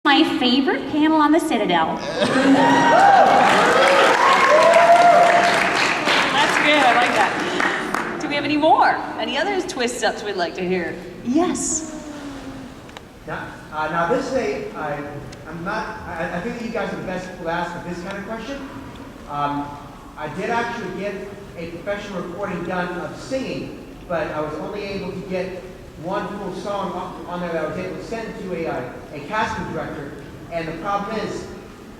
My favorite panel on the Citadel. That's good, I like that. Do we have any more? Any other twist ups we'd like to hear? Yes. Now this is I think that you guys are the best people to ask this kind of question. I did actually get a professional recording done of singing, but I was only able to get one full song on there that I was able to send to a casting director. And the problem is,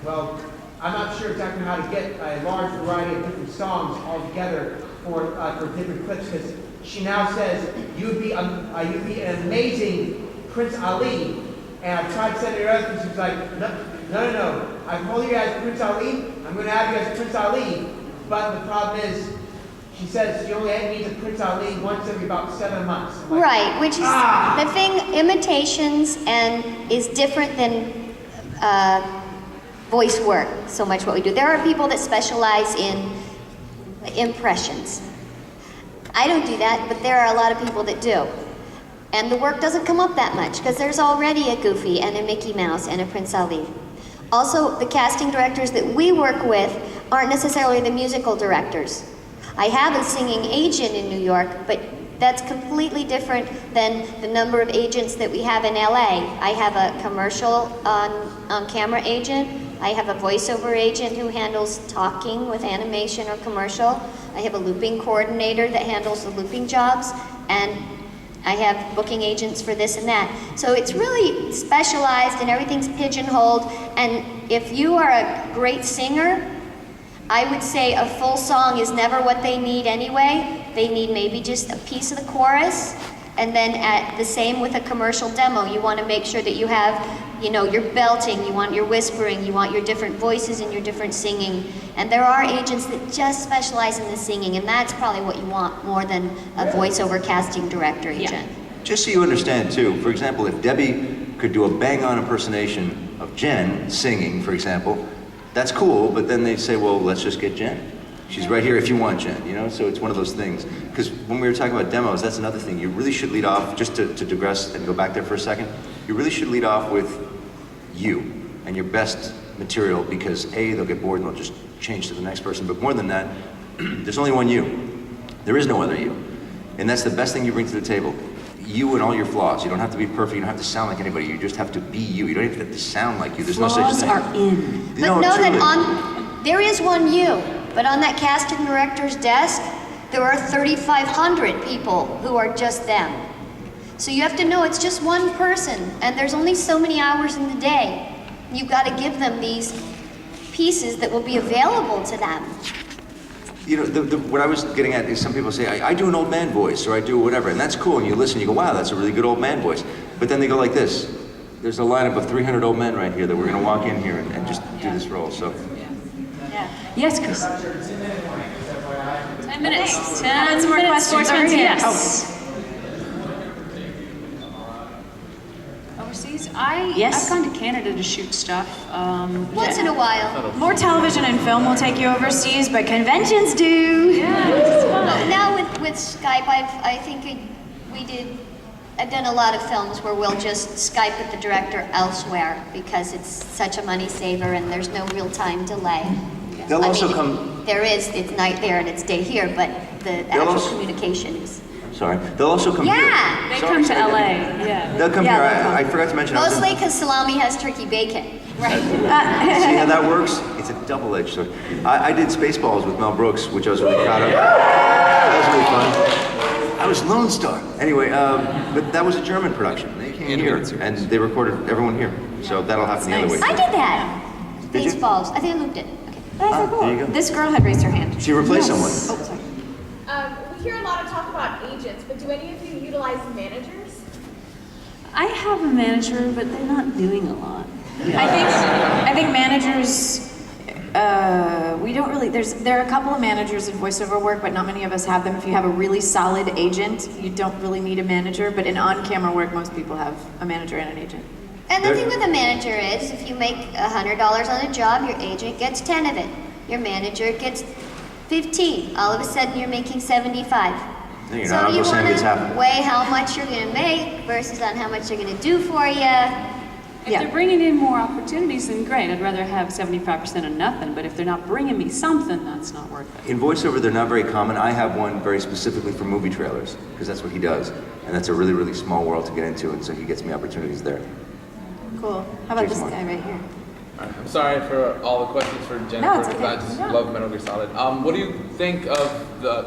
well, I'm not sure exactly how to get a large variety of different songs all together for different clips, because she now says you'd be an amazing Prince Ali, and I've tried sending her other things. She's like, no. I told you guys Prince Ali. I'm going to have you as Prince Ali, but the problem is, she says she only needs a Prince Ali once every about 7 months. Like, right, which is the thing. Imitations is different than voice work. So much what we do. There are people that specialize in impressions. I don't do that, but there are a lot of people that do. And the work doesn't come up that much because there's already a Goofy and a Mickey Mouse and a Prince Ali. Also, the casting directors that we work with aren't necessarily the musical directors. I have a singing agent in New York, but that's completely different than the number of agents that we have in LA. I have a commercial on-camera agent. I have a voiceover agent who handles talking with animation or commercial. I have a looping coordinator that handles the looping jobs, and I have booking agents for this and that. So it's really specialized and everything's pigeonholed. And if you are a great singer, I would say a full song is never what they need anyway. They need maybe just a piece of the chorus, and then at the same with a commercial demo, you want to make sure that you have, your belting, you want your whispering, you want your different voices and your different singing. And there are agents that just specialize in the singing, and that's probably what you want more than a voiceover casting director agent. Yeah. Just so you understand too, for example, if Debbie could do a bang-on impersonation of Jen singing, for example, that's cool, but then they say, well, let's just get Jen. She's right here if you want Jen, so it's one of those things. Because when we were talking about demos, that's another thing. You really should lead off, just to digress and go back there for a second, you really should lead off with you and your best material, because A, they'll get bored and they'll just change to the next person, but more than that, there's only one you. There is no other you. And that's the best thing you bring to the table. You and all your flaws. You don't have to be perfect, you don't have to sound like anybody, you just have to be you. You don't even have to sound like you. There's no such thing. Flaws are in. But know that there is one you, but on that casting director's desk, there are 3,500 people who are just them. So you have to know it's just one person, and there's only so many hours in the day. You've got to give them these pieces that will be available to them. What I was getting at is some people say, I do an old man voice, or I do whatever, and that's cool, and you listen, you go, wow, that's a really good old man voice. But then they go like this. There's a lineup of 300 old men right here that we're going to walk in here and just do this role, so. Yeah. Yes, Chris. 10 minutes. 10 more questions. Yes. Overseas? I've gone to Canada to shoot stuff. Once in a while. More television and film will take you overseas, but conventions do. Yeah, it's fun. Now with Skype, I've done a lot of films where we'll just Skype with the director elsewhere because it's such a money saver and there's no real time delay. They'll also come. There is, it's night there and it's day here, but the actual communication is. Sorry. They'll also come here. Yeah! They come to LA. Yeah. They'll come here. I forgot to mention. Mostly because salami has turkey bacon. Right. See how that works? It's a double-edged sword. I did Spaceballs with Mel Brooks, which I was really proud of. That was really fun. I was Lone Star. Anyway, but that was a German production. They came here, and they recorded everyone here. So that'll happen the other way. I did that. Did you? Spaceballs. I think I looped it. Okay. That's cool. There you go. This girl had raised her hand. She replaced someone. Oh, sorry. We hear a lot of talk about agents, but do any of you utilize managers? I have a manager, but they're not doing a lot. I think managers, we don't really, there are a couple of managers in voiceover work, but not many of us have them. If you have a really solid agent, you don't really need a manager, but in on-camera work, most people have a manager and an agent. And the thing with a manager is, if you make $100 on a job, your agent gets 10 of it. Your manager gets 15. All of a sudden, you're making 75. No, you're So not. you Uncle Sam want gets half. to weigh how much you're going to make versus on how much they're going to do for you. If they're bringing in more opportunities, then great. I'd rather have 75% of nothing, but if they're not bringing me something, that's not worth it. In voiceover, they're not very common. I have one very specifically for movie trailers, because that's what he does. And that's a really, really small world to get into, and so he gets me opportunities there. Cool. How about Jason this Moore. guy right here? I'm sorry for all the questions for Jennifer, No, it's because okay. I just No. love Metal Gear Solid. What do you think of the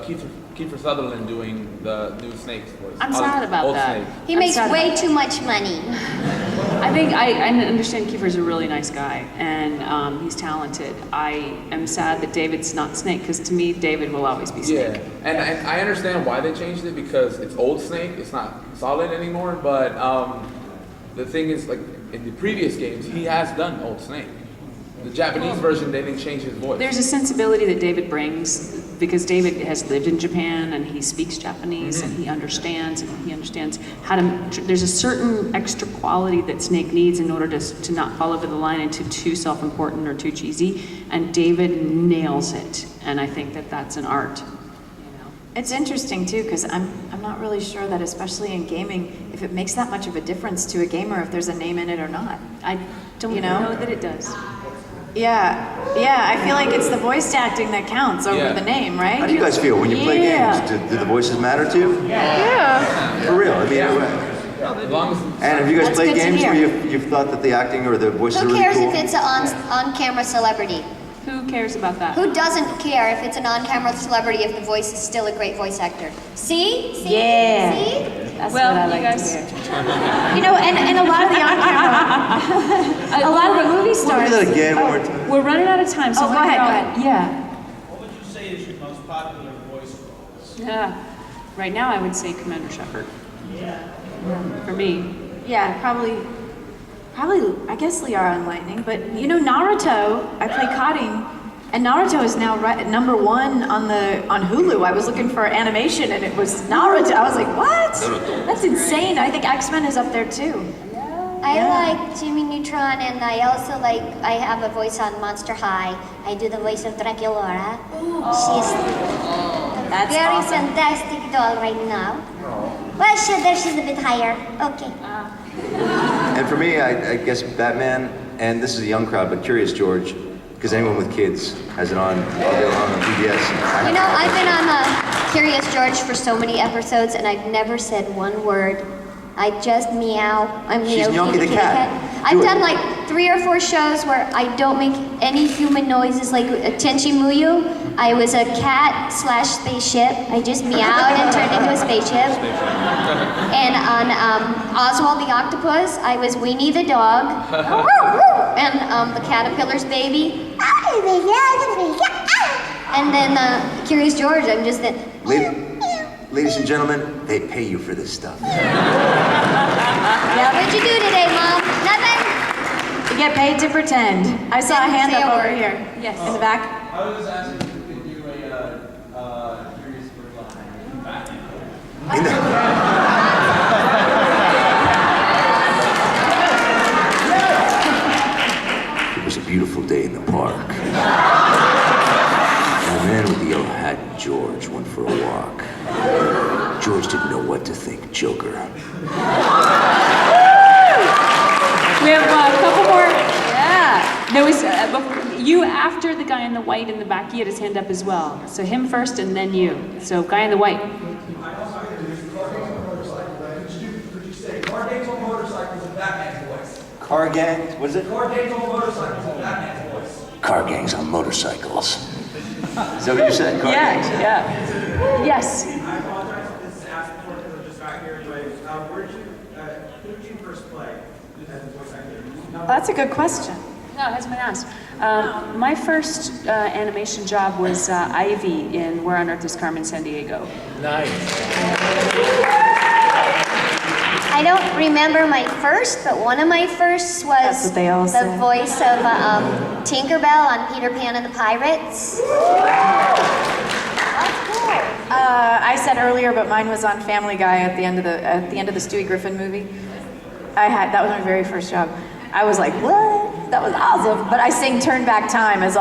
Kiefer Sutherland doing the new Snake's voice? I'm sad about Old that. Snake. He I'm makes sad way about too much money. I think I understand Kiefer's a really nice guy, and he's talented. I am sad that David's not Snake, because to me, David will always be Snake. Yeah, and I understand why they changed it, because it's old Snake, it's not Solid anymore, but the thing is, like, in the previous games, he has done Old Snake. The Japanese version, they didn't change his voice. There's a sensibility that David brings, because David has lived in Japan and he speaks Japanese and he understands how to, there's a certain extra quality that Snake needs in order to not fall over the line into too self-important or too cheesy, and David nails it, and I think that that's an art. It's interesting too, because I'm not really sure that, especially in gaming, if it makes that much of a difference to a gamer if there's a name in it or not. I don't know that it does. Yeah, I feel like it's the voice acting that counts over Yeah. the name, right? How do you guys feel when you play Yeah. games? Do the voices matter to you? Yeah. For real, I mean, As long as and have you guys That's played good to games hear. where you've thought that the acting or the voices are Who really cares cool? if it's an on-camera celebrity? Who cares about that? Who doesn't care if it's an on-camera celebrity if the voice is still a great voice actor? See? Yeah. See? That's Well, what I you like guys- to hear. You know, and a lot of the on-camera, a lot of the movie Can we stars. do that again one more time? We're running out of time, so Oh, go ahead. Yeah. What would you say is your most popular voice role? Yeah. Right now, I would say Commander Shepard. For me. Yeah, probably, I guess Liara and Lightning, but you know, Naruto, I play Cotting, and Naruto is now number one on Hulu. I was looking for animation and it was Naruto. I was like, what? That's insane. I think X-Men is up there too. I Yeah. like Jimmy Neutron, and I also I have a voice on Monster High. I do the voice of Draculaura. She's That's very awesome. fantastic doll right now. Well, she's a bit higher. Okay. And for me, I guess Batman, and this is a young crowd, but Curious George, because anyone with kids has it on the PBS. You know, I've been on Curious George for so many episodes, and I've never said one word. I just meow. I'm She's Gnocchi the kitty cat. I've Do it. done like 3 or 4 shows where I don't make any human noises, like Tenchi Muyo. I was a cat / spaceship. I just meowed and turned into a spaceship. And on Oswald the Octopus, I was Weenie the dog. And the caterpillar's baby. And then Curious George, I'm just the. Ladies and gentlemen, they pay you for this stuff. Yeah, what'd you do today, Mom? Nothing? You get paid to pretend. I saw a hand Say a up over word. here. Yes. In the back. I was just asking if you could do a Curious George on Batman. It was a beautiful day in the park. And a man with the yellow hat and George went for a walk. George didn't know what to think. Joker. We have a couple more. Yeah. No, you after the guy in the white in the back. He had his hand up as well. So him first and then you. So guy in the white. Could you say car games on motorcycles in Batman's voice? Car gangs, what is it? Car games on motorcycles in Batman's voice. Car gangs on motorcycles. Is that what you said? Car gangs? Yeah. Yes. I apologize if this is asked before because I just got here. Anyways, who did you first play as a voice actor? That's a good question. No, it hasn't been asked. My first animation job was Ivy in Where on Earth is Carmen Sandiego. nice. I don't remember my first, but one of my firsts was That's what they all the say. voice of Tinkerbell on Peter Pan and the Pirates. I said earlier, but mine was on Family Guy at the end of the Stewie Griffin movie. That was my very first job. I was like, what? That was awesome. But I sing Turn Back Time and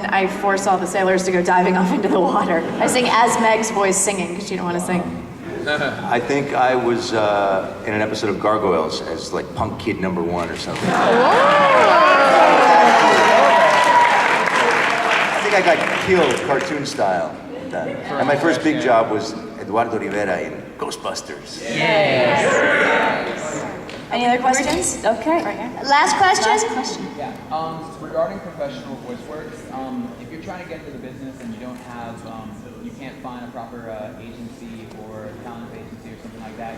I force all the sailors to go diving off into the water. I sing as Meg's voice singing because she didn't want to sing. I think I was in an episode of Gargoyles as like punk kid number 1 or something. I think I got killed cartoon style at that. And my first big job was Eduardo Rivera in Ghostbusters. Any other questions? Okay. Right here. Last question? Last question. Yeah, regarding professional voice work, if you're trying to get into the business and you don't have, you can't find a proper agency or talent agency or something like that,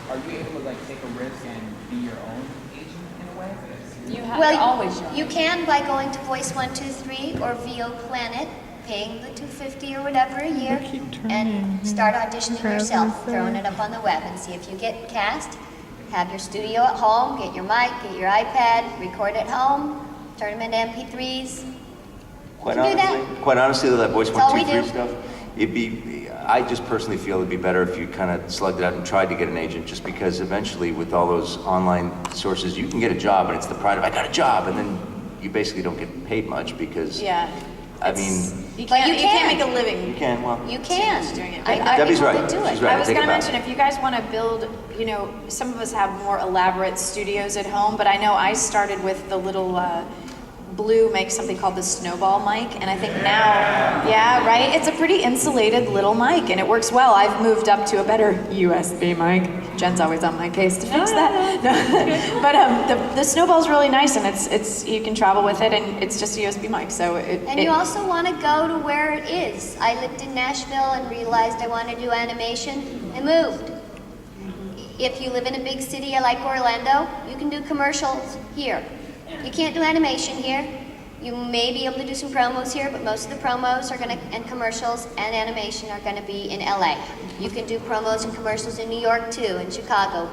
are you able to like take a risk and be your own agent in a way? Well, always you can by going to Voice 123 or VO Planet, paying the $250 or whatever a year, and start auditioning yourself, throwing it up on the web, and see if you get cast. Have your studio at home, get your mic, get your iPad, record at home, turn them into MP3s. Quite You can do honestly, though, that Voice That's all we 123 do. stuff, I just personally feel it'd be better if you kind of slugged it out and tried to get an agent, just because eventually with all those online sources, you can get a job and it's the pride of, I got a job, and then you basically don't get paid much because, Yeah. I mean, You But can't, you you can't can. make a living. you can, well, You can. Doing it. I know Debbie's people right. that do She's it. right. I was Take going it to back. mention, if you guys want to build, some of us have more elaborate studios at home, but I know I started with the little, Blue makes something called the Snowball mic, and I think now, yeah, right? It's a pretty insulated little mic, and it works well. I've moved up to a better USB mic. Jen's always on my case to fix that. No. But the Snowball's really nice, and it's you can travel with it, and it's just a USB mic, so And you also want to go to where it is. I lived in Nashville and realized I want to do animation. I moved. If you live in a big city like Orlando, you can do commercials here. You can't do animation here. You may be able to do some promos here, but most of the promos are and commercials and animation are gonna be in LA. You can do promos and commercials in New York too, in Chicago,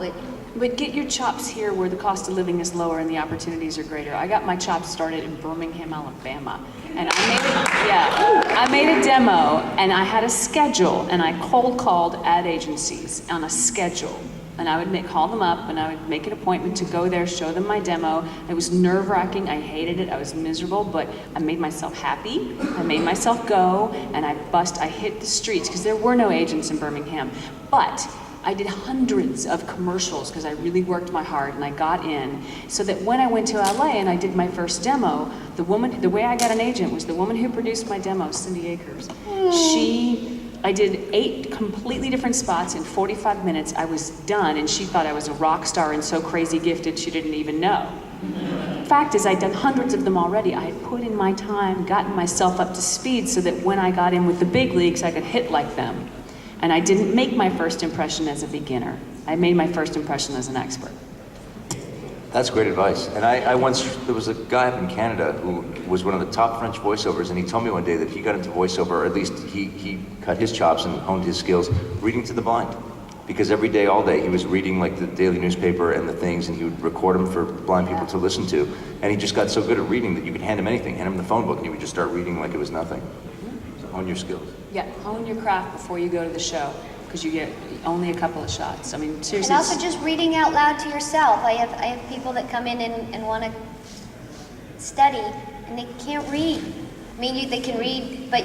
But get your chops here where the cost of living is lower and the opportunities are greater. I got my chops started in Birmingham, Alabama. And I made a demo and I had a schedule and I cold called ad agencies on a schedule. And I would call them up and I would make an appointment to go there, show them my demo. It was nerve-wracking, I hated it, I was miserable, but I made myself happy. I made myself go and I hit the streets because there were no agents in Birmingham. But I did hundreds of commercials because I really worked my heart and I got in, so that when I went to LA and I did my first demo, the way I got an agent was the woman who produced my demo, Cindy Akers. I did 8 completely different spots in 45 minutes. I was done, and she thought I was a rock star and so crazy gifted she didn't even know. Fact is, I'd done hundreds of them already. I had put in my time, gotten myself up to speed so that when I got in with the big leagues, I could hit like them. And I didn't make my first impression as a beginner. I made my first impression as an expert. that's great advice. And there was a guy up in Canada who was one of the top French voiceovers, and he told me one day that he got into voiceover, or at least he cut his chops and honed his skills reading to the blind. Because every day, all day, he was reading like the daily newspaper and the things, and he would record them for blind people to listen to. And he just got so good at reading that you could hand him anything, hand him the phone book, and he would just start reading like it was nothing. So hone your skills. Yeah, hone your craft before you go to the show, because you get only a couple of shots. I mean, seriously. And also just reading out loud to yourself. I have people that come in and want to study, and they can't read. I mean, they can read, but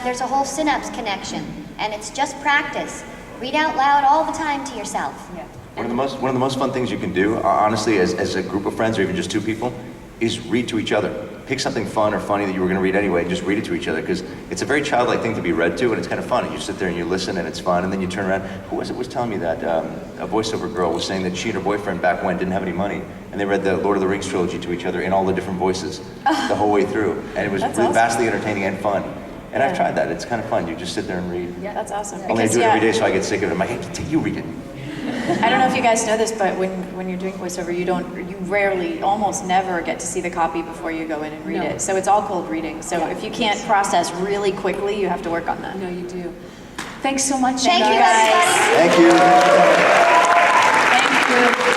there's a whole synapse connection, and it's just practice. Read out loud all the time to yourself. Yeah. One of the most fun things you can do, honestly, as a group of friends or even just 2 people, is read to each other. Pick something fun or funny that you were going to read anyway, and just read it to each other, because it's a very childlike thing to be read to, and it's kind of fun. And you sit there and you listen, and it's fun, and then you turn around. Who was it was telling me that? A voiceover girl was saying that she and her boyfriend back when didn't have any money, and they read the Lord of the Rings trilogy to each other in all the different voices the whole way through, and it was That's really awesome. vastly entertaining and fun. And I've tried that. It's kind of fun. You just sit there and read. Yeah, that's awesome. Only I Because, do it every day, so I get sick of it. I'm like, hey, you read it. I don't know if you guys know this, but when you're doing voiceover, you rarely, almost never get to see the copy before you go in and read No. it. So it's all cold reading. So if you can't process really quickly, you have to work on that. No, you do. Thanks so much, Thank you, guys. everybody. Thank you. Thank you.